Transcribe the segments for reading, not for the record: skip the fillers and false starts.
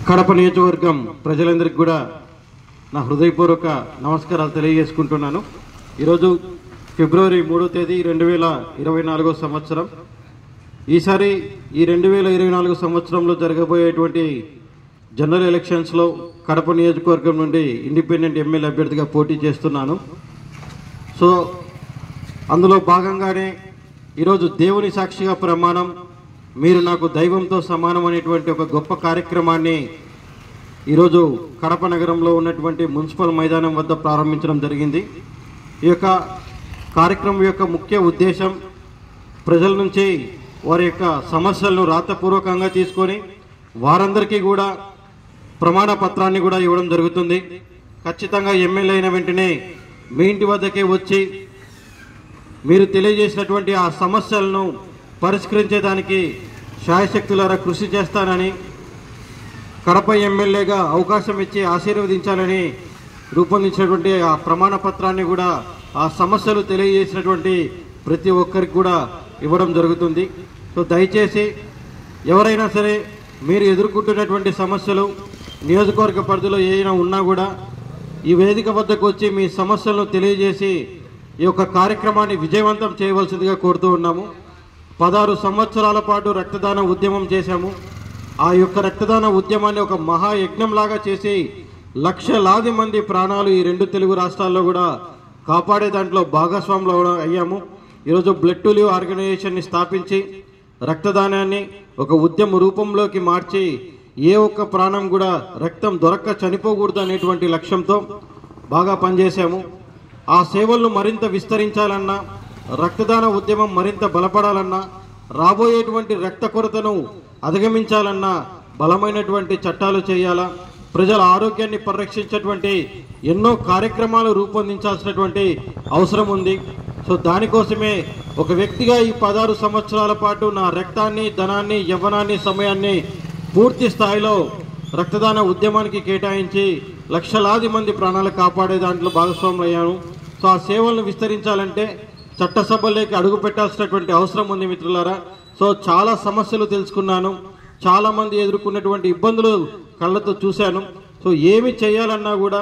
కడప నియోజకవర్గం ప్రజలందరికీ కూడా నా హృదయపూర్వక నమస్కారాలు తెలియజేసుకుంటున్నాను. ఈరోజు ఫిబ్రవరి 3వ తేదీ 2024 సంవత్సరం. ఈసారి ఈ 2024 సంవత్సరంలో జరగబోయేటువంటి జనరల్ ఎలక్షన్స్లో కడప నియోజకవర్గం నుండి ఇండిపెండెంట్ ఎమ్మెల్యే అభ్యర్థిగా పోటీ చేస్తున్నాను. సో అందులో భాగంగానే ఈరోజు దేవుని సాక్షిగా ప్రమాణం, మీరు నాకు దైవంతో సమానం అనేటువంటి ఒక గొప్ప కార్యక్రమాన్ని ఈరోజు కడప నగరంలో ఉన్నటువంటి మున్సిపల్ మైదానం వద్ద ప్రారంభించడం జరిగింది. ఈ యొక్క కార్యక్రమం యొక్క ముఖ్య ఉద్దేశం ప్రజల నుంచి వారి యొక్క సమస్యలను రాతపూర్వకంగా తీసుకొని వారందరికీ కూడా ప్రమాణ పత్రాన్ని కూడా ఇవ్వడం జరుగుతుంది. ఖచ్చితంగా ఎమ్మెల్యే అయిన వెంటనే మీ ఇంటి వద్దకే వచ్చి మీరు తెలియజేసినటువంటి ఆ సమస్యలను పరిష్కరించేదానికి శాయశక్తులారా కృషి చేస్తానని, కడప ఎమ్మెల్యేగా అవకాశం ఇచ్చి ఆశీర్వదించాలని రూపొందించినటువంటి ఆ ప్రమాణ పత్రాన్ని కూడా ఆ సమస్యలు తెలియజేసినటువంటి ప్రతి ఒక్కరికి కూడా ఇవ్వడం జరుగుతుంది. సో దయచేసి ఎవరైనా సరే మీరు ఎదుర్కొంటున్నటువంటి సమస్యలు నియోజకవర్గ పరిధిలో ఏమైనా ఉన్నా కూడా ఈ వేదిక వద్దకు వచ్చి మీ సమస్యలను తెలియజేసి ఈ యొక్క కార్యక్రమాన్ని విజయవంతం చేయవలసిందిగా కోరుతూ ఉన్నాము. 16 సంవత్సరాల పాటు రక్తదాన ఉద్యమం చేశాము. ఆ యొక్క రక్తదాన ఉద్యమాన్ని ఒక మహాయజ్ఞంలాగా చేసి లక్షలాది మంది ప్రాణాలు ఈ 2 తెలుగు రాష్ట్రాల్లో కూడా కాపాడే దాంట్లో భాగస్వాములు అయ్యాము. ఈరోజు బ్లడ్ టు లివ్ ఆర్గనైజేషన్ని స్థాపించి రక్తదానాన్ని ఒక ఉద్యమ రూపంలోకి మార్చి ఏ ఒక్క ప్రాణం కూడా రక్తం దొరక్క చనిపోకూడదు అనేటువంటి లక్ష్యంతో బాగా పనిచేశాము. ఆ సేవలను మరింత విస్తరించాలన్నా, రక్తదాన ఉద్యమం మరింత బలపడాలన్నా, రాబోయేటువంటి రక్త కొరతను అధిగమించాలన్నా బలమైనటువంటి చట్టాలు చేయాలా, ప్రజల ఆరోగ్యాన్ని పరిరక్షించేటువంటి ఎన్నో కార్యక్రమాలు రూపొందించాల్సినటువంటి అవసరం ఉంది. సో దానికోసమే ఒక వ్యక్తిగా ఈ 16 సంవత్సరాల పాటు నా రక్తాన్ని, ధనాన్ని, యవ్వనాన్ని, సమయాన్ని పూర్తి స్థాయిలో రక్తదాన ఉద్యమానికి కేటాయించి లక్షలాది మంది ప్రాణాలు కాపాడే దాంట్లో భాగస్వాములు అయ్యాను. సో ఆ సేవలను విస్తరించాలంటే చట్టసభలోకి అడుగు పెట్టాల్సినటువంటి అవసరం ఉంది మిత్రులారా. సో చాలా సమస్యలు తెలుసుకున్నాను, చాలామంది ఎదుర్కొన్నటువంటి ఇబ్బందులు కళ్ళతో చూశాను. సో ఏమి చేయాలన్నా కూడా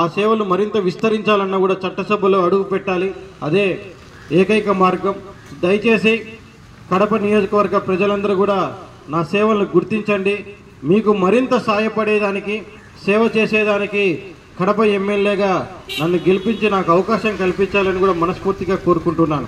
ఆ సేవలు మరింత విస్తరించాలన్నా కూడా చట్టసభలో అడుగు పెట్టాలి, అదే ఏకైక మార్గం. దయచేసి కడప నియోజకవర్గ ప్రజలందరూ కూడా నా సేవలను గుర్తించండి. మీకు మరింత సాయపడేదానికి, సేవ చేసేదానికి కడప ఎమ్మెల్యేగా నన్ను గెలిపించి నాకు అవకాశం కల్పించాలని కూడా మనస్ఫూర్తిగా కోరుకుంటున్నాను.